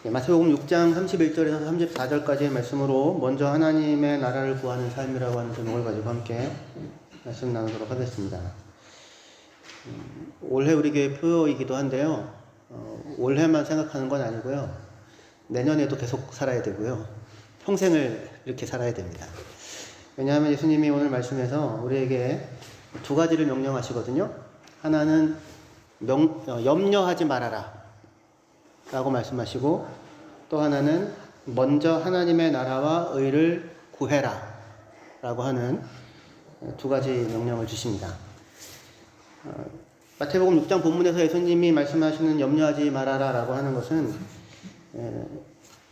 마태복음 6장 31절에서 34절까지의 말씀으로 먼저 하나님의 나라를 구하는 삶이라고 하는 제목을 가지고 함께 말씀 나누도록 하겠습니다. 올해 우리 교회 표이기도 한데요. 올해만 생각하는 건 아니고요. 내년에도 계속 살아야 되고요. 평생을 이렇게 살아야 됩니다. 왜냐하면 예수님이 오늘 말씀에서 우리에게 두 가지를 명령하시거든요. 하나는 염려하지 말아라 라고 말씀하시고, 또 하나는 먼저 하나님의 나라와 의를 구해라 라고 하는 두 가지 명령을 주십니다. 마태복음 6장 본문에서 예수님이 말씀하시는 염려하지 말아라 라고 하는 것은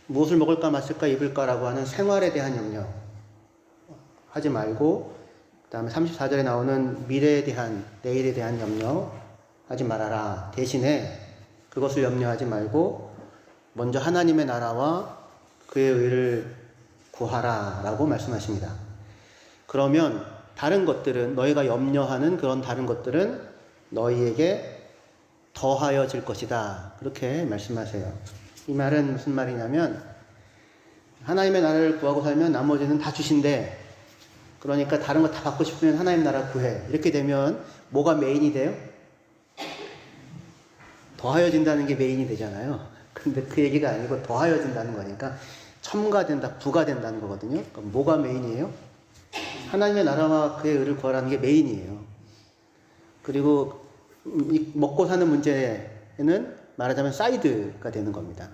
무엇을 먹을까 마실까 입을까 라고 하는 생활에 대한 염려 하지 말고, 그 다음에 34절에 나오는 미래에 대한, 내일에 대한 염려 하지 말아라. 대신에 그것을 염려하지 말고 먼저 하나님의 나라와 그의 의를 구하라 라고 말씀하십니다. 그러면 다른 것들은, 너희가 염려하는 그런 다른 것들은 너희에게 더하여질 것이다, 그렇게 말씀하세요. 이 말은 무슨 말이냐면, 하나님의 나라를 구하고 살면 나머지는 다 주신대. 그러니까 다른 거 다 받고 싶으면 하나님 나라 구해. 이렇게 되면 뭐가 메인이 돼요? 더하여진다는 게 메인이 되잖아요. 근데 그 얘기가 아니고 더하여진다는 거니까 첨가된다, 부가된다는 거거든요. 그럼 뭐가 메인이에요? 하나님의 나라와 그의 의를 구하라는 게 메인이에요. 그리고 이 먹고 사는 문제는 말하자면 사이드가 되는 겁니다.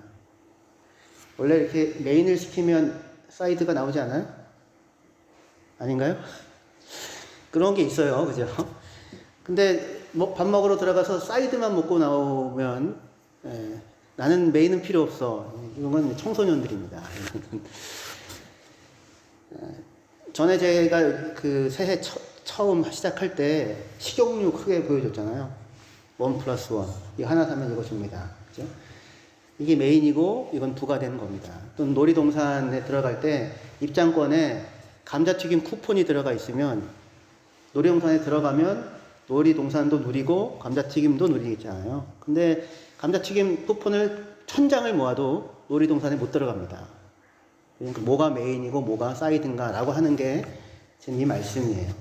원래 이렇게 메인을 시키면 사이드가 나오지 않아요? 아닌가요? 그런 게 있어요. 그죠? 근데 밥 먹으러 들어가서 사이드만 먹고 나오면 나는 메인은 필요 없어. 이런 건 청소년들입니다. 전에 제가 그 새해 처음 시작할 때 식용유 크게 보여줬잖아요. 1+1. 이거 하나 사면 이거 줍니다. 그죠? 이게 메인이고 이건 부가 되는 겁니다. 또 놀이동산에 들어갈 때 입장권에 감자튀김 쿠폰이 들어가 있으면 놀이동산에 들어가면 놀이동산도 누리고 감자튀김도 누리잖아요. 근데 감자튀김 쿠폰을 1000장을 모아도 놀이동산에 못 들어갑니다. 그러니까 뭐가 메인이고 뭐가 사이드인가 라고 하는 게 지금 이 말씀이에요.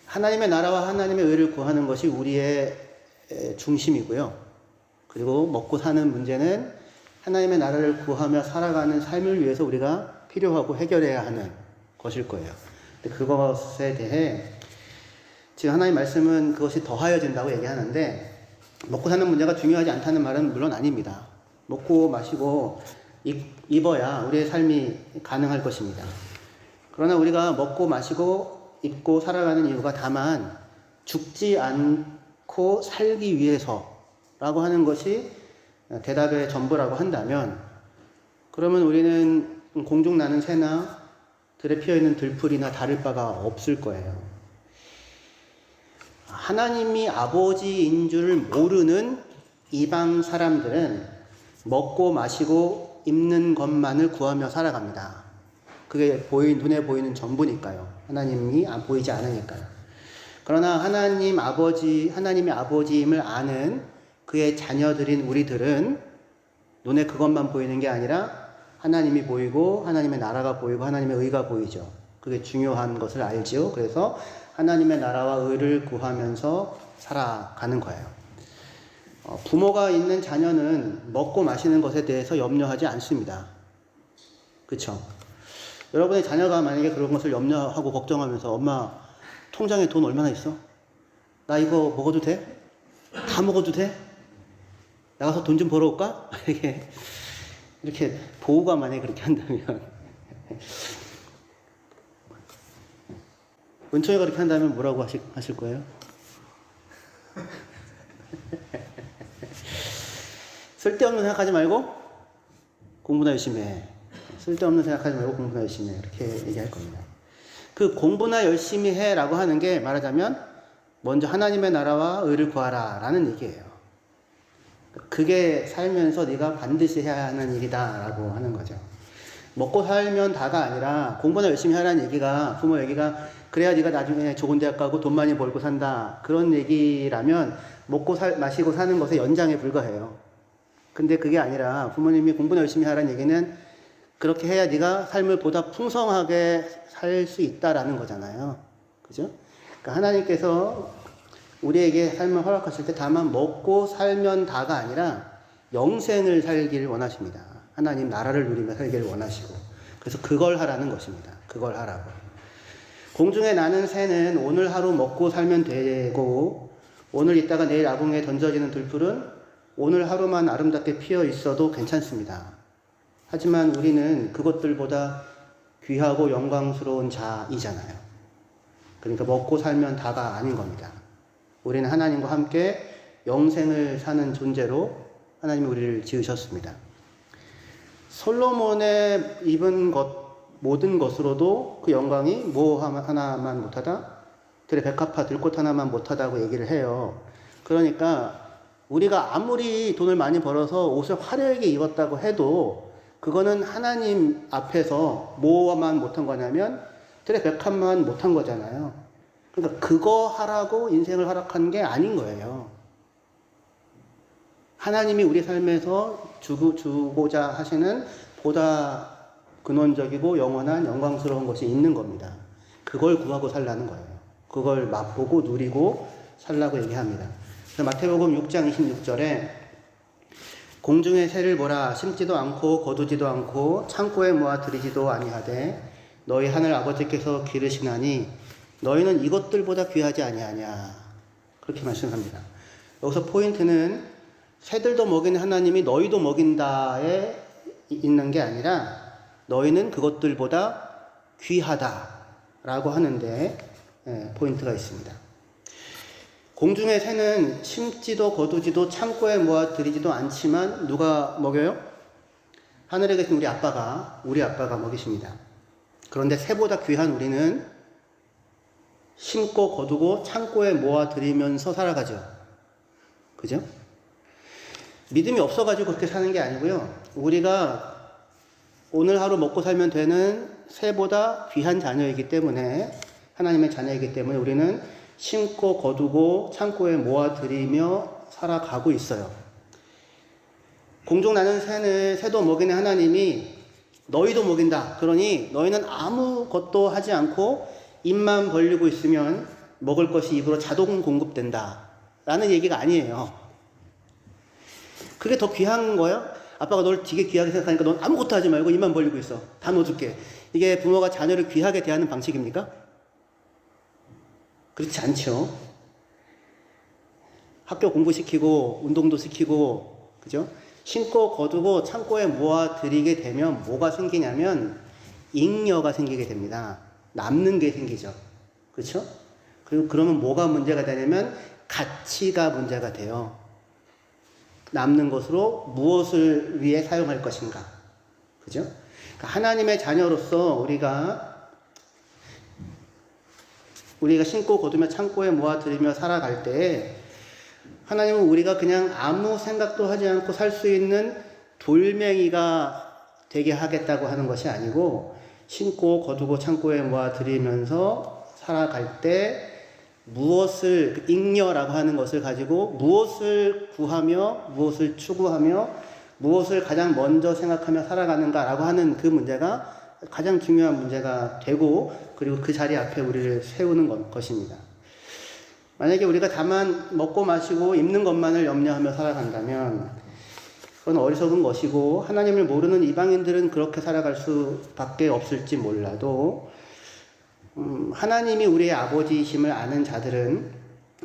하나님의 나라와 하나님의 의를 구하는 것이 우리의 중심이고요. 그리고 먹고 사는 문제는 하나님의 나라를 구하며 살아가는 삶을 위해서 우리가 필요하고 해결해야 하는 것일 거예요. 근데 그것에 대해 지금 하나님 말씀은 그것이 더하여진다고 얘기하는데, 먹고 사는 문제가 중요하지 않다는 말은 물론 아닙니다. 먹고 마시고 입어야 우리의 삶이 가능할 것입니다. 그러나 우리가 먹고 마시고 입고 살아가는 이유가 다만 죽지 않고 살기 위해서라고 하는 것이 대답의 전부라고 한다면, 그러면 우리는 공중 나는 새나 들에 피어있는 들풀이나 다를 바가 없을 거예요. 하나님이 아버지인 줄 모르는 이방 사람들은 먹고 마시고 입는 것만을 구하며 살아갑니다. 그게 눈에 보이는 전부니까요. 하나님이 보이지 않으니까요. 그러나 하나님의 아버지임을 아는 그의 자녀들인 우리들은 눈에 그것만 보이는 게 아니라 하나님이 보이고 하나님의 나라가 보이고 하나님의 의가 보이죠. 그게 중요한 것을 알죠. 그래서 하나님의 나라와 의를 구하면서 살아가는 거예요. 부모가 있는 자녀는 먹고 마시는 것에 대해서 염려하지 않습니다. 그렇죠? 여러분의 자녀가 만약에 그런 것을 염려하고 걱정하면서, 엄마 통장에 돈 얼마나 있어? 나 이거 먹어도 돼? 다 먹어도 돼? 나가서 돈 좀 벌어올까? 이렇게 보호가 만약에 그렇게 한다면 은총이가 그렇게 한다면 뭐라고 하실 거예요? 쓸데없는 생각하지 말고 공부나 열심히 해. 쓸데없는 생각하지 말고 공부나 열심히 해. 이렇게 얘기할 겁니다. 그 공부나 열심히 해 라고 하는 게 말하자면 먼저 하나님의 나라와 의를 구하라 라는 얘기예요. 그게 살면서 네가 반드시 해야 하는 일이다 라고 하는 거죠. 먹고 살면 다가 아니라 공부나 열심히 하라는 얘기가, 부모 얘기가 그래야 네가 나중에 좋은 대학 가고 돈 많이 벌고 산다, 그런 얘기라면 먹고 마시고 사는 것의 연장에 불과해요. 근데 그게 아니라 부모님이 공부나 열심히 하라는 얘기는 그렇게 해야 네가 삶을 보다 풍성하게 살 수 있다라는 거잖아요. 그죠? 그러니까 하나님께서 우리에게 삶을 허락하실 때 다만 먹고 살면 다가 아니라 영생을 살기를 원하십니다. 하나님 나라를 누리며 살기를 원하시고. 그래서 그걸 하라는 것입니다. 그걸 하라고. 공중에 나는 새는 오늘 하루 먹고 살면 되고, 오늘 있다가 내일 아궁에 던져지는 들풀은 오늘 하루만 아름답게 피어 있어도 괜찮습니다. 하지만 우리는 그것들보다 귀하고 영광스러운 자이잖아요. 그러니까 먹고 살면 다가 아닌 겁니다. 우리는 하나님과 함께 영생을 사는 존재로 하나님이 우리를 지으셨습니다. 솔로몬의 입은 모든 것으로도 그 영광이 뭐 하나만 못하다? 들의 백합화 들꽃 하나만 못하다고 얘기를 해요. 그러니까 우리가 아무리 돈을 많이 벌어서 옷을 화려하게 입었다고 해도 그거는 하나님 앞에서 뭐만 못한 거냐면 들의 백합만 못한 거잖아요. 그러니까 그거 하라고 인생을 허락한 게 아닌 거예요. 하나님이 우리 삶에서 주고자 하시는 보다 근원적이고 영원한 영광스러운 것이 있는 겁니다. 그걸 구하고 살라는 거예요. 그걸 맛보고 누리고 살라고 얘기합니다. 그래서 마태복음 6장 26절에 공중의 새를 보라 심지도 않고 거두지도 않고 창고에 모아 들이지도 아니하되 너희 하늘 아버지께서 기르시나니 너희는 이것들보다 귀하지 아니하냐. 그렇게 말씀합니다. 여기서 포인트는 새들도 먹이는 하나님이 너희도 먹인다에 있는 게 아니라 너희는 그것들보다 귀하다라고 하는데 포인트가 있습니다. 공중의 새는 심지도 거두지도 창고에 모아 들이지도 않지만 누가 먹여요? 하늘에 계신 우리 아빠가 먹이십니다. 그런데 새보다 귀한 우리는 심고 거두고 창고에 모아 들이면서 살아가죠. 그죠? 믿음이 없어가지고 그렇게 사는 게 아니고요. 우리가 오늘 하루 먹고 살면 되는 새보다 귀한 자녀이기 때문에, 하나님의 자녀이기 때문에 우리는 심고 거두고 창고에 모아 들이며 살아가고 있어요. 공중 나는 새도 먹이는 하나님이 너희도 먹인다. 그러니 너희는 아무것도 하지 않고 입만 벌리고 있으면 먹을 것이 입으로 자동 공급된다. 라는 얘기가 아니에요. 그게 더 귀한 거예요? 아빠가 널 되게 귀하게 생각하니까 넌 아무것도 하지 말고 입만 벌리고 있어. 다 넣어줄게. 이게 부모가 자녀를 귀하게 대하는 방식입니까? 그렇지 않죠. 학교 공부시키고 운동도 시키고, 그죠? 심고 거두고 창고에 모아 들이게 되면 뭐가 생기냐면 잉여가 생기게 됩니다. 남는 게 생기죠. 그렇죠? 그리고 그러면 뭐가 문제가 되냐면 가치가 문제가 돼요. 남는 것으로 무엇을 위해 사용할 것인가. 그죠? 그러니까 하나님의 자녀로서 우리가 심고 거두며 창고에 모아 들이며 살아갈 때 하나님은 우리가 그냥 아무 생각도 하지 않고 살 수 있는 돌멩이가 되게 하겠다고 하는 것이 아니고 심고 거두고 창고에 모아 들이면서 살아갈 때 무엇을, 잉여라고 하는 것을 가지고 무엇을 구하며 무엇을 추구하며 무엇을 가장 먼저 생각하며 살아가는가라고 하는 그 문제가 가장 중요한 문제가 되고, 그리고 그 자리 앞에 우리를 세우는 것입니다. 만약에 우리가 다만 먹고 마시고 입는 것만을 염려하며 살아간다면 그건 어리석은 것이고, 하나님을 모르는 이방인들은 그렇게 살아갈 수밖에 없을지 몰라도 하나님이 우리의 아버지이심을 아는 자들은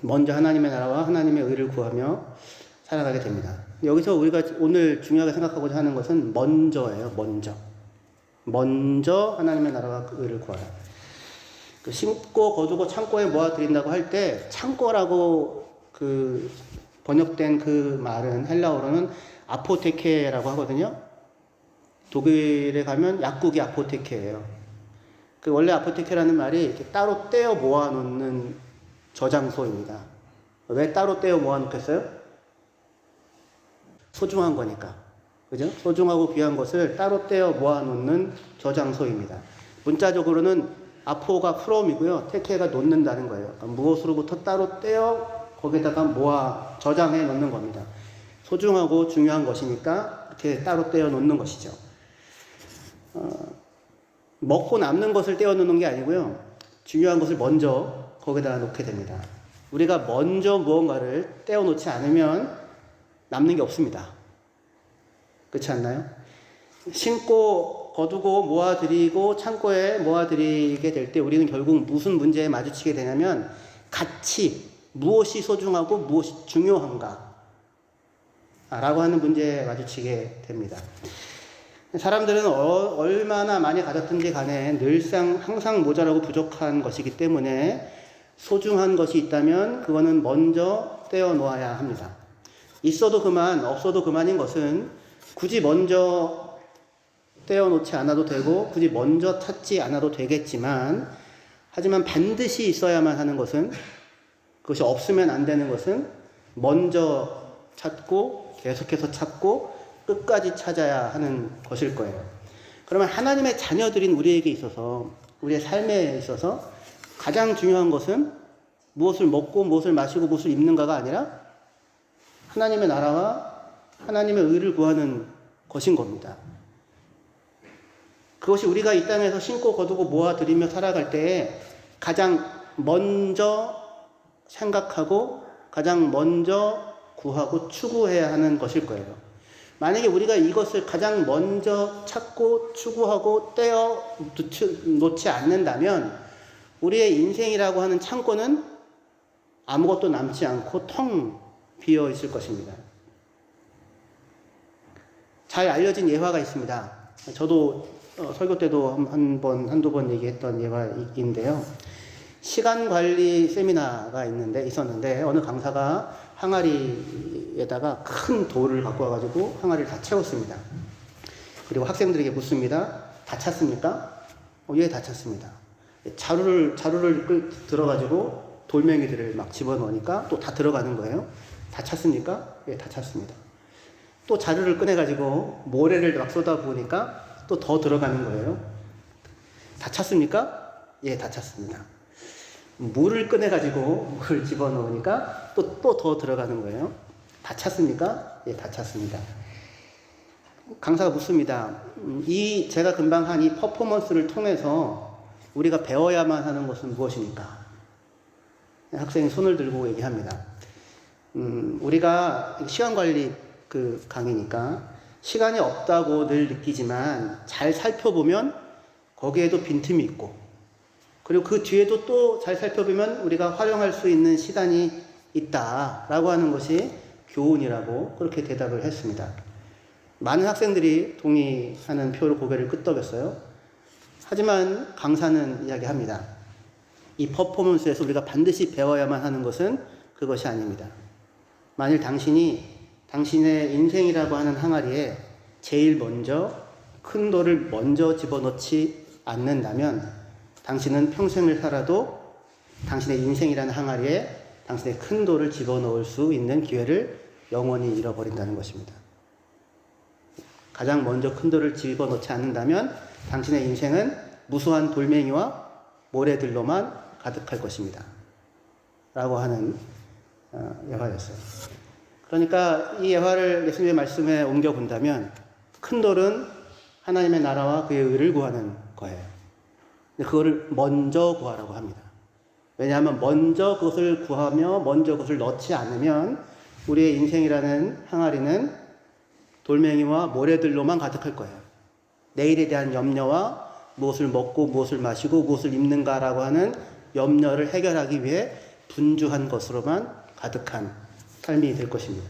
먼저 하나님의 나라와 하나님의 의를 구하며 살아가게 됩니다. 여기서 우리가 오늘 중요하게 생각하고자 하는 것은 먼저예요. 먼저 하나님의 나라와 의를 구하라. 심고 거두고 창고에 모아 드린다고 할 때 창고라고 번역된 그 말은 헬라어로는 아포테케라고 하거든요. 독일에 가면 약국이 아포테케예요. 원래 아포테케라는 말이 이렇게 따로 떼어 모아놓는 저장소입니다. 왜 따로 떼어 모아놓겠어요? 소중한 거니까. 그죠? 소중하고 귀한 것을 따로 떼어 모아놓는 저장소입니다. 문자적으로는 아포가 프롬이고요. 테케가 놓는다는 거예요. 그러니까 무엇으로부터 따로 떼어 거기다가 모아 저장해 놓는 겁니다. 소중하고 중요한 것이니까 이렇게 따로 떼어 놓는 것이죠. 먹고 남는 것을 떼어 놓는 게 아니고요. 중요한 것을 먼저 거기다 놓게 됩니다. 우리가 먼저 무언가를 떼어 놓지 않으면 남는 게 없습니다. 그렇지 않나요? 심고 거두고 모아들이고 창고에 모아들이게 될 때 우리는 결국 무슨 문제에 마주치게 되냐면 가치, 무엇이 소중하고 무엇이 중요한가 라고 하는 문제에 마주치게 됩니다. 사람들은 얼마나 많이 가졌든지 간에 늘상 항상 모자라고 부족한 것이기 때문에 소중한 것이 있다면 그거는 먼저 떼어 놓아야 합니다. 있어도 그만, 없어도 그만인 것은 굳이 먼저 떼어 놓지 않아도 되고 굳이 먼저 찾지 않아도 되겠지만, 하지만 반드시 있어야만 하는 것은, 그것이 없으면 안 되는 것은 먼저 찾고 계속해서 찾고 끝까지 찾아야 하는 것일 거예요. 그러면 하나님의 자녀들인 우리에게 있어서, 우리의 삶에 있어서 가장 중요한 것은 무엇을 먹고 무엇을 마시고 무엇을 입는가가 아니라 하나님의 나라와 하나님의 의를 구하는 것인 겁니다. 그것이 우리가 이 땅에서 심고 거두고 모아들이며 살아갈 때에 가장 먼저 생각하고 가장 먼저 구하고 추구해야 하는 것일 거예요. 만약에 우리가 이것을 가장 먼저 찾고 추구하고 떼어 놓지 않는다면 우리의 인생이라고 하는 창고는 아무것도 남지 않고 텅 비어 있을 것입니다. 잘 알려진 예화가 있습니다. 저도 설교 때도 한두 번 얘기했던 예화인데요. 시간 관리 세미나가 있었는데 어느 강사가 항아리에다가 큰 돌을 갖고 와가지고 항아리를 다 채웠습니다. 그리고 학생들에게 묻습니다. 다 찼습니까? 예, 다 찼습니다. 자루를 들어가지고 돌멩이들을 막 집어넣으니까 또 다 들어가는 거예요. 다 찼습니까? 예, 다 찼습니다. 또 자루를 꺼내가지고 모래를 막 쏟아부으니까 또 더 들어가는 거예요. 다 찼습니까? 예, 다 찼습니다. 물을 꺼내가지고 물을 집어넣으니까 또 더 들어가는 거예요. 다 찼습니까? 예, 다 찼습니다. 강사가 묻습니다. 제가 금방 한 이 퍼포먼스를 통해서 우리가 배워야만 하는 것은 무엇입니까? 학생이 손을 들고 얘기합니다. 우리가 시간 관리 강의니까 시간이 없다고 늘 느끼지만 잘 살펴보면 거기에도 빈틈이 있고, 그리고 그 뒤에도 또 잘 살펴보면 우리가 활용할 수 있는 시간이 있다라고 하는 것이 교훈이라고 그렇게 대답을 했습니다. 많은 학생들이 동의하는 표로 고개를 끄덕였어요. 하지만 강사는 이야기합니다. 이 퍼포먼스에서 우리가 반드시 배워야만 하는 것은 그것이 아닙니다. 만일 당신의 인생이라고 하는 항아리에 제일 먼저 큰 돌을 먼저 집어넣지 않는다면 당신은 평생을 살아도 당신의 인생이라는 항아리에 당신의 큰 돌을 집어넣을 수 있는 기회를 영원히 잃어버린다는 것입니다. 가장 먼저 큰 돌을 집어넣지 않는다면 당신의 인생은 무수한 돌멩이와 모래들로만 가득할 것입니다. 라고 하는 예화였어요. 그러니까 이 예화를 예수님의 말씀에 옮겨본다면 큰 돌은 하나님의 나라와 그의 의를 구하는 거예요. 근데 그거를 먼저 구하라고 합니다. 왜냐하면 먼저 그것을 구하며 먼저 그것을 넣지 않으면 우리의 인생이라는 항아리는 돌멩이와 모래들로만 가득할 거예요. 내일에 대한 염려와 무엇을 먹고 무엇을 마시고 무엇을 입는가라고 하는 염려를 해결하기 위해 분주한 것으로만 가득한 삶이 될 것입니다.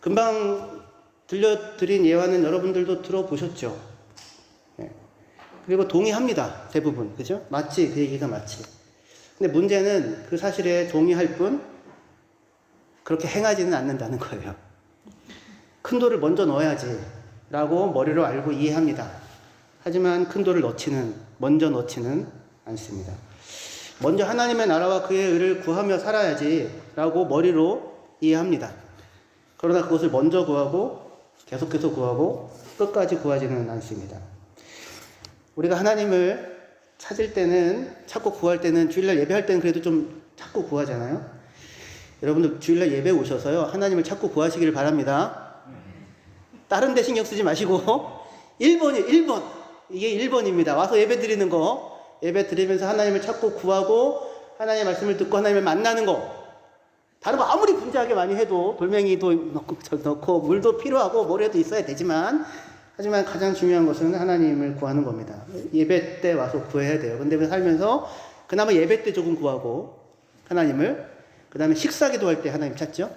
금방 들려드린 예화는 여러분들도 들어보셨죠? 네. 그리고 동의합니다. 대부분. 그죠? 맞지? 그 얘기가 맞지. 근데 문제는 그 사실에 동의할 뿐 그렇게 행하지는 않는다는 거예요. 큰 돌을 먼저 넣어야지 라고 머리로 알고 이해합니다. 하지만 큰 돌을 먼저 넣지는 않습니다. 먼저 하나님의 나라와 그의 의를 구하며 살아야지 라고 머리로 이해합니다. 그러나 그것을 먼저 구하고 계속해서 구하고 끝까지 구하지는 않습니다. 우리가 하나님을 찾고 구할 때는, 주일날 예배할 때는 그래도 좀 찾고 구하잖아요. 여러분들 주일날 예배 오셔서요, 하나님을 찾고 구하시기를 바랍니다. 다른 데 신경 쓰지 마시고 1번이에요. 1번. 이게 1번입니다. 와서 예배 드리는 거, 예배 드리면서 하나님을 찾고 구하고 하나님의 말씀을 듣고 하나님을 만나는 거. 다른 거 아무리 분주하게 많이 해도 돌멩이도 넣고 물도 필요하고 모래도 있어야 되지만, 하지만 가장 중요한 것은 하나님을 구하는 겁니다. 예배 때 와서 구해야 돼요. 근데 살면서 그나마 예배 때 조금 구하고 하나님을, 그 다음에 식사 기도할 때 하나님 찾죠.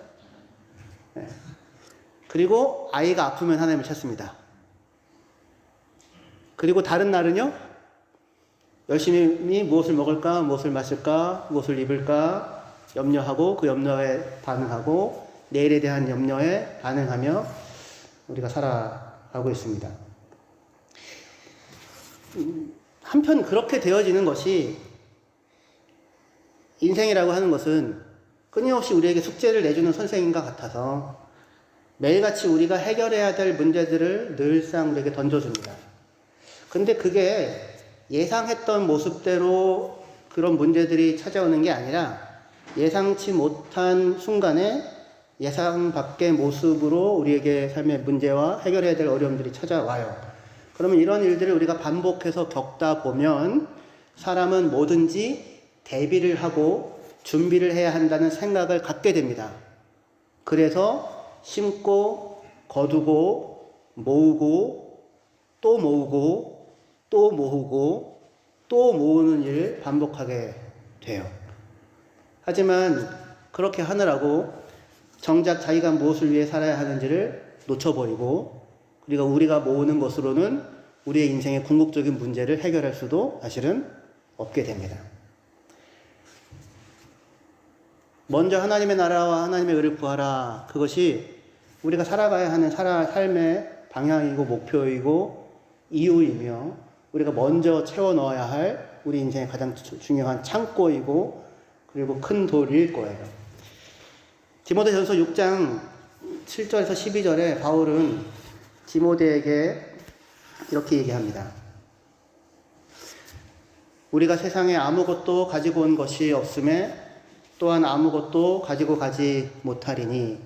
네. 그리고 아이가 아프면 하나님을 찾습니다. 그리고 다른 날은요, 열심히 무엇을 먹을까, 무엇을 마실까, 무엇을 입을까 염려하고 그 염려에 반응하고 내일에 대한 염려에 반응하며 우리가 살아가고 있습니다. 한편 그렇게 되어지는 것이, 인생이라고 하는 것은 끊임없이 우리에게 숙제를 내주는 선생님과 같아서 매일같이 우리가 해결해야 될 문제들을 늘상 우리에게 던져줍니다. 근데 그게 예상했던 모습대로 그런 문제들이 찾아오는 게 아니라 예상치 못한 순간에 예상 밖의 모습으로 우리에게 삶의 문제와 해결해야 될 어려움들이 찾아와요. 그러면 이런 일들을 우리가 반복해서 겪다 보면 사람은 뭐든지 대비를 하고 준비를 해야 한다는 생각을 갖게 됩니다. 그래서 심고 거두고 모으고 또 모으고 또 모으고 또 모으는 일을 반복하게 돼요. 하지만 그렇게 하느라고 정작 자기가 무엇을 위해 살아야 하는지를 놓쳐버리고, 그리고 우리가 모으는 것으로는 우리의 인생의 궁극적인 문제를 해결할 수도 사실은 없게 됩니다. 먼저 하나님의 나라와 하나님의 의를 구하라. 그것이 우리가 살아가야 하는 삶의 방향이고 목표이고 이유이며 우리가 먼저 채워 넣어야 할 우리 인생의 가장 중요한 창고이고 그리고 큰 돌일 거예요. 디모데전서 6장 7절에서 12절에 바울은 디모데에게 이렇게 얘기합니다. 우리가 세상에 아무것도 가지고 온 것이 없음에 또한 아무것도 가지고 가지 못하리니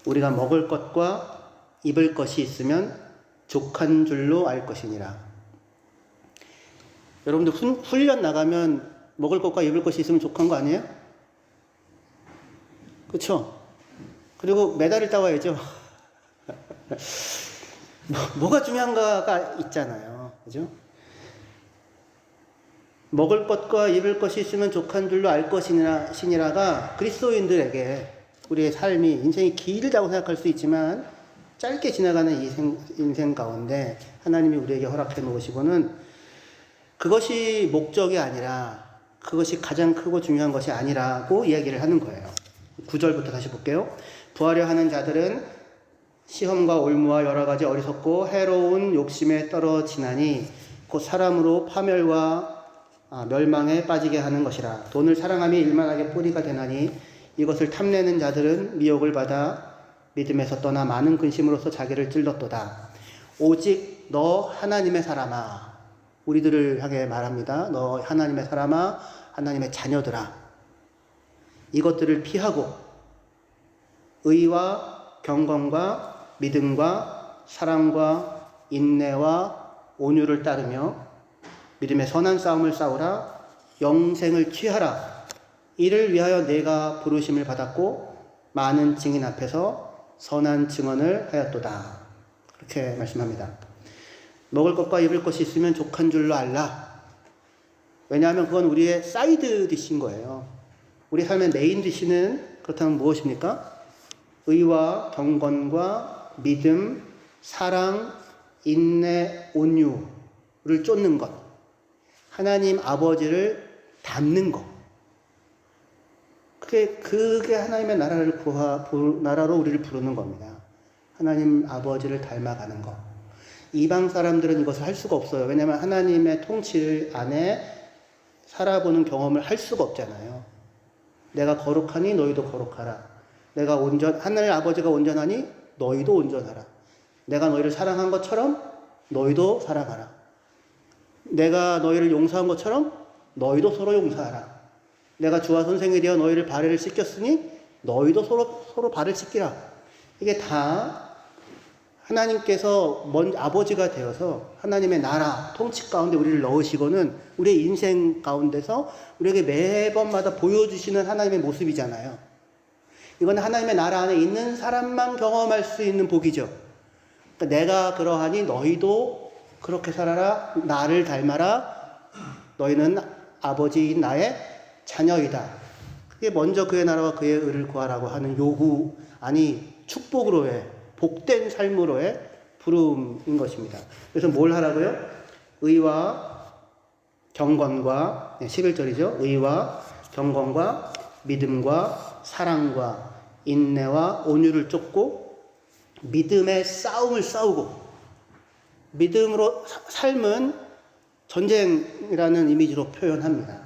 우리가 먹을 것과 입을 것이 있으면 족한 줄로 알 것이니라. 여러분들 훈련 나가면 먹을 것과 입을 것이 있으면 족한 거 아니에요? 그렇죠? 그리고 메달을 따와야죠. 뭐가 중요한가가 있잖아요. 그죠? 먹을 것과 입을 것이 있으면 족한 줄로 알 것이니라가 그리스도인들에게 우리의 삶이, 인생이 길다고 생각할 수 있지만 짧게 지나가는 이 인생 가운데 하나님이 우리에게 허락해 놓으시고는 그것이 목적이 아니라, 그것이 가장 크고 중요한 것이 아니라고 이야기를 하는 거예요. 9절부터 다시 볼게요. 부하려 하는 자들은 시험과 올무와 여러 가지 어리석고 해로운 욕심에 떨어지나니 곧 사람으로 파멸과 멸망에 빠지게 하는 것이라. 돈을 사랑함이 일만하게 뿌리가 되나니 이것을 탐내는 자들은 미혹을 받아 믿음에서 떠나 많은 근심으로써 자기를 찔렀도다. 오직 너 하나님의 사람아, 우리들을 향해 말합니다. 너 하나님의 사람아, 하나님의 자녀들아, 이것들을 피하고 의와 경건과 믿음과 사랑과 인내와 온유를 따르며 믿음의 선한 싸움을 싸우라. 영생을 취하라. 이를 위하여 내가 부르심을 받았고 많은 증인 앞에서 선한 증언을 하였도다. 그렇게 말씀합니다. 먹을 것과 입을 것이 있으면 족한 줄로 알라. 왜냐하면 그건 우리의 사이드 디시인 거예요. 우리 삶의 메인 디시는 그렇다면 무엇입니까? 의와 경건과 믿음, 사랑, 인내, 온유를 쫓는 것. 하나님 아버지를 닮는 것. 그게 하나님의 나라로 우리를 부르는 겁니다. 하나님 아버지를 닮아가는 것. 이방 사람들은 이것을 할 수가 없어요. 왜냐하면 하나님의 통치 안에 살아보는 경험을 할 수가 없잖아요. 내가 거룩하니 너희도 거룩하라. 하나님 아버지가 온전하니 너희도 온전하라. 내가 너희를 사랑한 것처럼 너희도 사랑하라. 내가 너희를 용서한 것처럼 너희도 서로 용서하라. 내가 주와 선생이 되어 너희를 발해를 씻겼으니 너희도 서로 발을 씻기라. 이게 다 하나님께서 아버지가 되어서 하나님의 나라 통치 가운데 우리를 넣으시고는 우리의 인생 가운데서 우리에게 매번마다 보여주시는 하나님의 모습이잖아요. 이건 하나님의 나라 안에 있는 사람만 경험할 수 있는 복이죠. 그러니까 내가 그러하니 너희도 그렇게 살아라. 나를 닮아라. 너희는 아버지인 나의 자녀이다. 그게 먼저 그의 나라와 그의 의를 구하라고 하는 요구, 아니 축복으로의, 복된 삶으로의 부름인 것입니다. 그래서 뭘 하라고요? 의와 경건과, 11절이죠. 의와 경건과 믿음과 사랑과 인내와 온유를 쫓고 믿음의 싸움을 싸우고, 믿음으로 삶은 전쟁이라는 이미지로 표현합니다.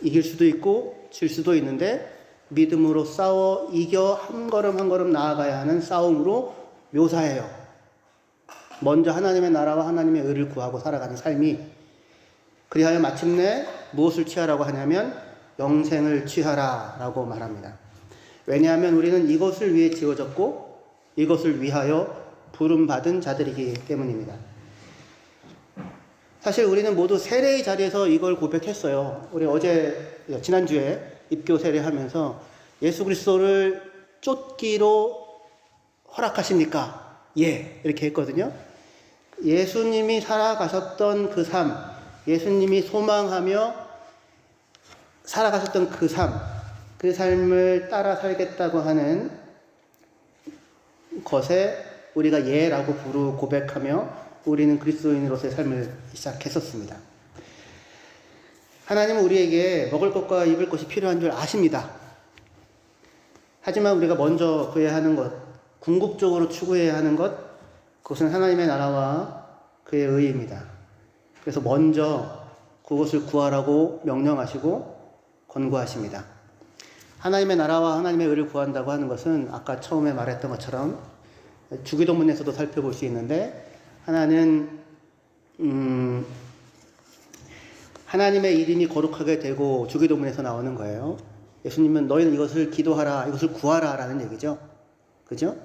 이길 수도 있고 질 수도 있는데 믿음으로 싸워 이겨 한 걸음 한 걸음 나아가야 하는 싸움으로 묘사해요. 먼저 하나님의 나라와 하나님의 의를 구하고 살아가는 삶이, 그리하여 마침내 무엇을 취하라고 하냐면 영생을 취하라 라고 말합니다. 왜냐하면 우리는 이것을 위해 지어졌고 이것을 위하여 부름받은 자들이기 때문입니다. 사실 우리는 모두 세례의 자리에서 이걸 고백했어요. 우리 지난주에 입교 세례하면서 예수 그리스도를 쫓기로 허락하십니까? 예, 이렇게 했거든요. 예수님이 살아가셨던 그 삶, 예수님이 소망하며 살아가셨던 그 삶, 그 삶을 따라 살겠다고 하는 것에 우리가 예라고 고백하며 우리는 그리스도인으로서의 삶을 시작했었습니다. 하나님은 우리에게 먹을 것과 입을 것이 필요한 줄 아십니다. 하지만 우리가 먼저 구해야 하는 것, 궁극적으로 추구해야 하는 것, 그것은 하나님의 나라와 그의 의입니다. 그래서 먼저 그것을 구하라고 명령하시고 권고하십니다. 하나님의 나라와 하나님의 의를 구한다고 하는 것은 아까 처음에 말했던 것처럼 주기도문에서도 살펴볼 수 있는데, 하나는 하나님의 이름이 거룩하게 되고 주기도문에서 나오는 거예요. 예수님은 너희는 이것을 기도하라, 이것을 구하라 라는 얘기죠. 그죠?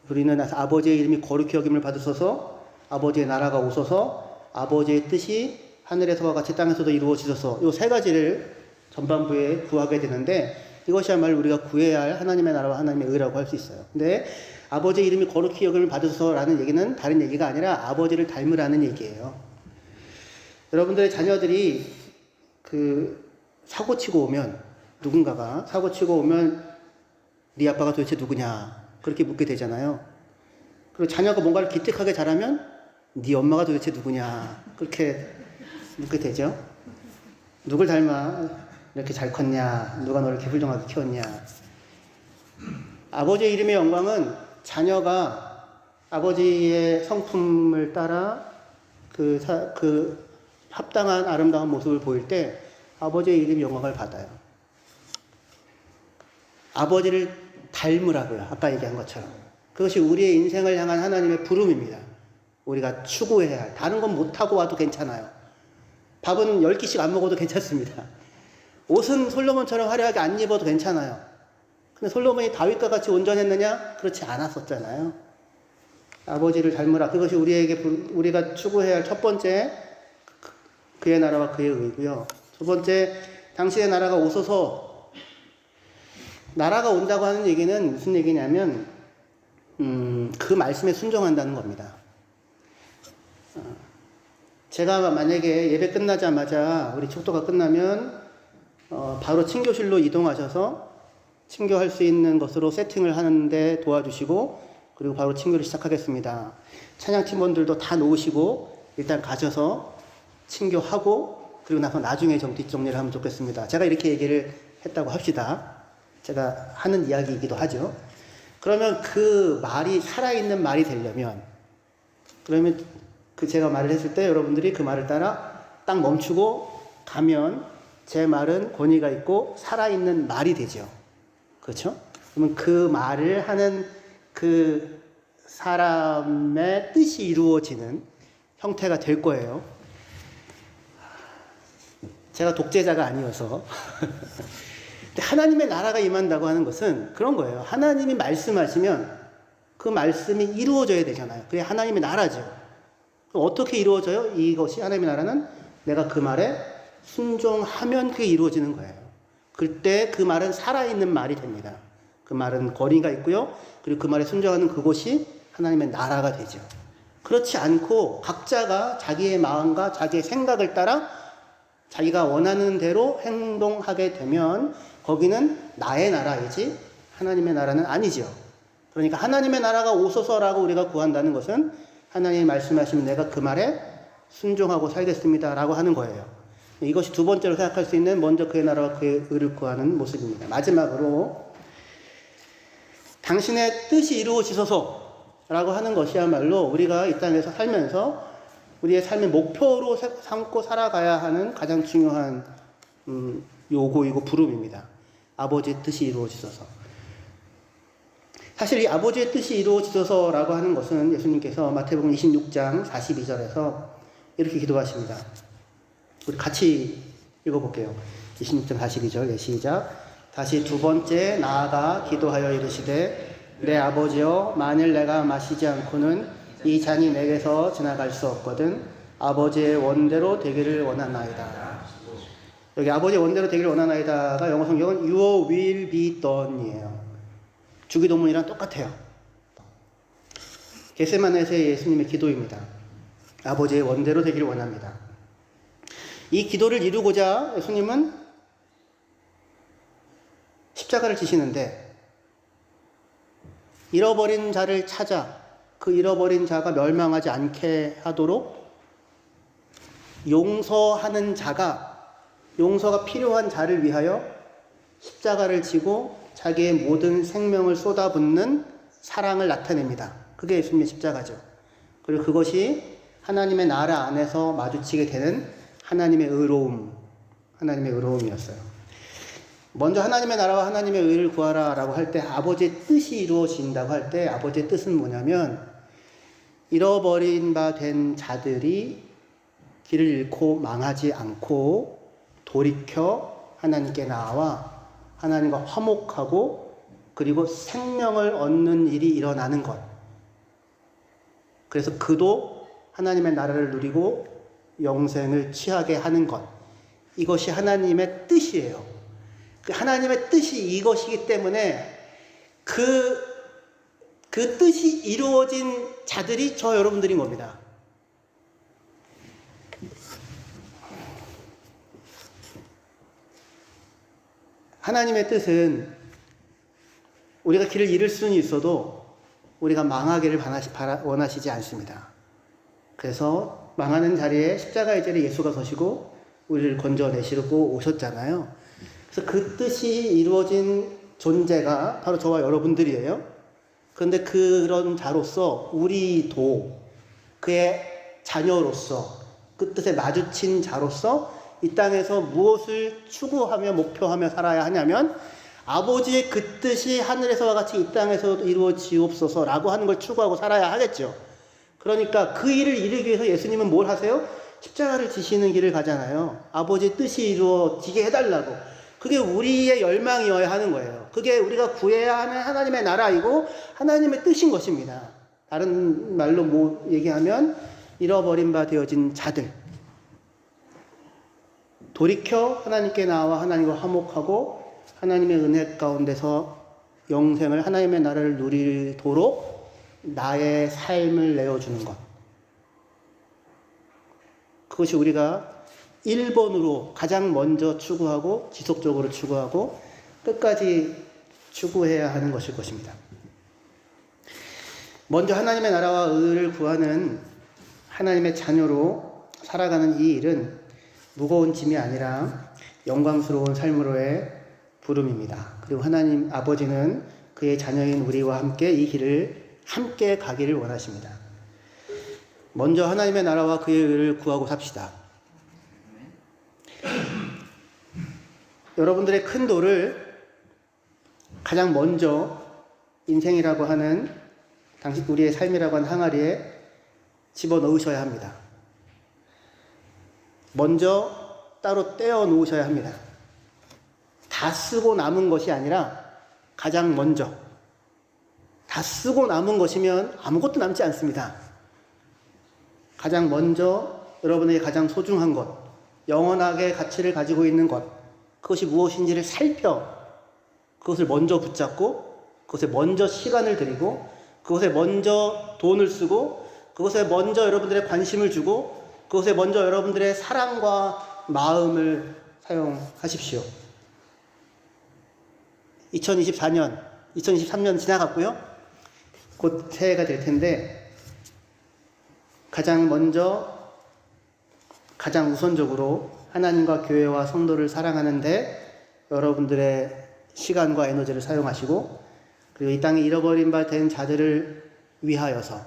우리는 아버지의 이름이 거룩히 여김을 받으소서, 아버지의 나라가 오소서, 아버지의 뜻이 하늘에서와 같이 땅에서도 이루어지소서, 이 세 가지를 전반부에 구하게 되는데, 이것이야말로 우리가 구해야 할 하나님의 나라와 하나님의 의라고 할 수 있어요. 근데 아버지의 이름이 거룩히 여김을 받으소서라는 얘기는 다른 얘기가 아니라 아버지를 닮으라는 얘기예요. 여러분들의 자녀들이 사고치고 오면, 누군가가 사고치고 오면 네 아빠가 도대체 누구냐 그렇게 묻게 되잖아요. 그리고 자녀가 뭔가를 기특하게 잘하면 네 엄마가 도대체 누구냐 그렇게 묻게 되죠. 누굴 닮아 이렇게 잘 컸냐, 누가 너를 이렇게 훌륭하게 키웠냐. 아버지의 이름의 영광은 자녀가 아버지의 성품을 따라 그 합당한 아름다운 모습을 보일 때 아버지의 이름이 영광을 받아요. 아버지를 닮으라고요. 아까 얘기한 것처럼. 그것이 우리의 인생을 향한 하나님의 부름입니다. 우리가 추구해야 할. 다른 건 못하고 와도 괜찮아요. 밥은 10끼씩 안 먹어도 괜찮습니다. 옷은 솔로몬처럼 화려하게 안 입어도 괜찮아요. 근데 솔로몬이 다윗과 같이 온전했느냐? 그렇지 않았었잖아요. 아버지를 닮으라. 그것이 우리가 추구해야 할 첫 번째 그의 나라와 그의 의고요. 두 번째, 당신의 나라가 오소서. 나라가 온다고 하는 얘기는 무슨 얘기냐면 그 말씀에 순종한다는 겁니다. 제가 만약에 예배 끝나자마자 우리 축도가 끝나면 바로 친교실로 이동하셔서 친교할 수 있는 것으로 세팅을 하는데 도와주시고, 그리고 바로 친교를 시작하겠습니다. 찬양팀원들도 다 놓으시고 일단 가셔서 친교하고, 그리고 나서 나중에 뒷정리를 하면 좋겠습니다. 제가 이렇게 얘기를 했다고 합시다. 제가 하는 이야기이기도 하죠. 그러면 그 말이 살아있는 말이 되려면, 그러면 제가 말을 했을 때 여러분들이 그 말을 따라 딱 멈추고 가면 제 말은 권위가 있고 살아있는 말이 되죠. 그렇죠? 그러면 그 말을 하는 그 사람의 뜻이 이루어지는 형태가 될 거예요. 제가 독재자가 아니어서 근데 하나님의 나라가 임한다고 하는 것은 그런 거예요. 하나님이 말씀하시면 그 말씀이 이루어져야 되잖아요. 그게 하나님의 나라죠. 그럼 어떻게 이루어져요? 이것이 하나님의 나라는 내가 그 말에 순종하면 그게 이루어지는 거예요. 그때 그 말은 살아있는 말이 됩니다. 그 말은 권위가 있고요. 그리고 그 말에 순종하는 그곳이 하나님의 나라가 되죠. 그렇지 않고 각자가 자기의 마음과 자기의 생각을 따라 자기가 원하는 대로 행동하게 되면 거기는 나의 나라이지 하나님의 나라는 아니죠. 그러니까 하나님의 나라가 오소서라고 우리가 구한다는 것은 하나님이 말씀하시면 내가 그 말에 순종하고 살겠습니다 라고 하는 거예요. 이것이 두 번째로 생각할 수 있는 먼저 그의 나라와 그의 의를 구하는 모습입니다. 마지막으로 당신의 뜻이 이루어지소서 라고 하는 것이야말로 우리가 이 땅에서 살면서 우리의 삶의 목표로 삼고 살아가야 하는 가장 중요한 요구이고 부름입니다. 아버지의 뜻이 이루어지소서. 사실 이 아버지의 뜻이 이루어지소서라고 하는 것은 예수님께서 마태복음 26장 42절에서 이렇게 기도하십니다. 우리 같이 읽어볼게요. 26장 42절 시작. 다시 두 번째 나아가 기도하여 이르시되 내 아버지여 만일 내가 마시지 않고는 이 잔이 내게서 지나갈 수 없거든 아버지의 원대로 되기를 원하나이다. 여기 아버지의 원대로 되기를 원하나이다가 영어 성경은 Your will be done이에요. 주기도문이랑 똑같아요. 겟세마네에서의 예수님의 기도입니다. 아버지의 원대로 되기를 원합니다. 이 기도를 이루고자 예수님은 십자가를 지시는데 잃어버린 자를 찾아 그 잃어버린 자가 멸망하지 않게 하도록 용서하는 자가 용서가 필요한 자를 위하여 십자가를 지고 자기의 모든 생명을 쏟아붓는 사랑을 나타냅니다. 그게 예수님의 십자가죠. 그리고 그것이 하나님의 나라 안에서 마주치게 되는 하나님의 의로움이었어요. 먼저 하나님의 나라와 하나님의 의를 구하라 라고 할 때 아버지의 뜻이 이루어진다고 할 때 아버지의 뜻은 뭐냐면 잃어버린 바 된 자들이 길을 잃고 망하지 않고 돌이켜 하나님께 나와 하나님과 화목하고 그리고 생명을 얻는 일이 일어나는 것. 그래서 그도 하나님의 나라를 누리고 영생을 취하게 하는 것. 이것이 하나님의 뜻이에요. 하나님의 뜻이 이것이기 때문에 그 뜻이 이루어진 자들이 저 여러분들인 겁니다. 하나님의 뜻은 우리가 길을 잃을 수는 있어도 우리가 망하기를 원하시지 않습니다. 그래서 망하는 자리에 십자가의 자리에 예수가 서시고 우리를 건져내시고 오셨잖아요. 그래서 그 뜻이 이루어진 존재가 바로 저와 여러분들이에요. 그런데 그런 자로서 우리도 그의 자녀로서 그 뜻에 마주친 자로서 이 땅에서 무엇을 추구하며 목표하며 살아야 하냐면 아버지의 그 뜻이 하늘에서와 같이 이 땅에서도 이루어지옵소서라고 하는 걸 추구하고 살아야 하겠죠. 그러니까 그 일을 이루기 위해서 예수님은 뭘 하세요? 십자가를 지시는 길을 가잖아요. 아버지의 뜻이 이루어지게 해달라고. 그게 우리의 열망이어야 하는 거예요. 그게 우리가 구해야 하는 하나님의 나라이고 하나님의 뜻인 것입니다. 다른 말로 얘기하면 잃어버린 바 되어진 자들. 돌이켜 하나님께 나와 하나님과 화목하고 하나님의 은혜 가운데서 영생을 하나님의 나라를 누리도록 나의 삶을 내어주는 것. 그것이 우리가 1번으로 가장 먼저 추구하고 지속적으로 추구하고 끝까지 추구해야 하는 것일 것입니다. 먼저 하나님의 나라와 의를 구하는 하나님의 자녀로 살아가는 이 일은 무거운 짐이 아니라 영광스러운 삶으로의 부름입니다. 그리고 하나님 아버지는 그의 자녀인 우리와 함께 이 길을 함께 가기를 원하십니다. 먼저 하나님의 나라와 그의 의를 구하고 삽시다. 여러분들의 큰 돌을 가장 먼저 인생이라고 하는 당시 우리의 삶이라고 하는 항아리에 집어넣으셔야 합니다. 먼저 따로 떼어 놓으셔야 합니다. 다 쓰고 남은 것이 아니라 가장 먼저, 다 쓰고 남은 것이면 아무것도 남지 않습니다. 가장 먼저 여러분에게 가장 소중한 것, 영원하게 가치를 가지고 있는 것, 그것이 무엇인지를 살펴 그것을 먼저 붙잡고 그것에 먼저 시간을 들이고 그것에 먼저 돈을 쓰고 그것에 먼저 여러분들의 관심을 주고 그것에 먼저 여러분들의 사랑과 마음을 사용하십시오. 2023년 지나갔고요. 곧 새해가 될 텐데 가장 먼저 가장 우선적으로 하나님과 교회와 성도를 사랑하는데 여러분들의 시간과 에너지를 사용하시고 그리고 이 땅에 잃어버린 바 된 자들을 위하여서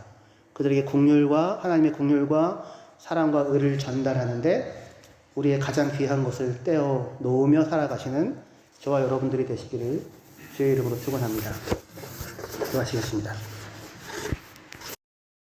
그들에게 긍휼과 하나님의 긍휼과 사랑과 의를 전달하는데 우리의 가장 귀한 것을 떼어 놓으며 살아가시는 저와 여러분들이 되시기를 주의 이름으로 축원합니다. 수고하시겠습니다.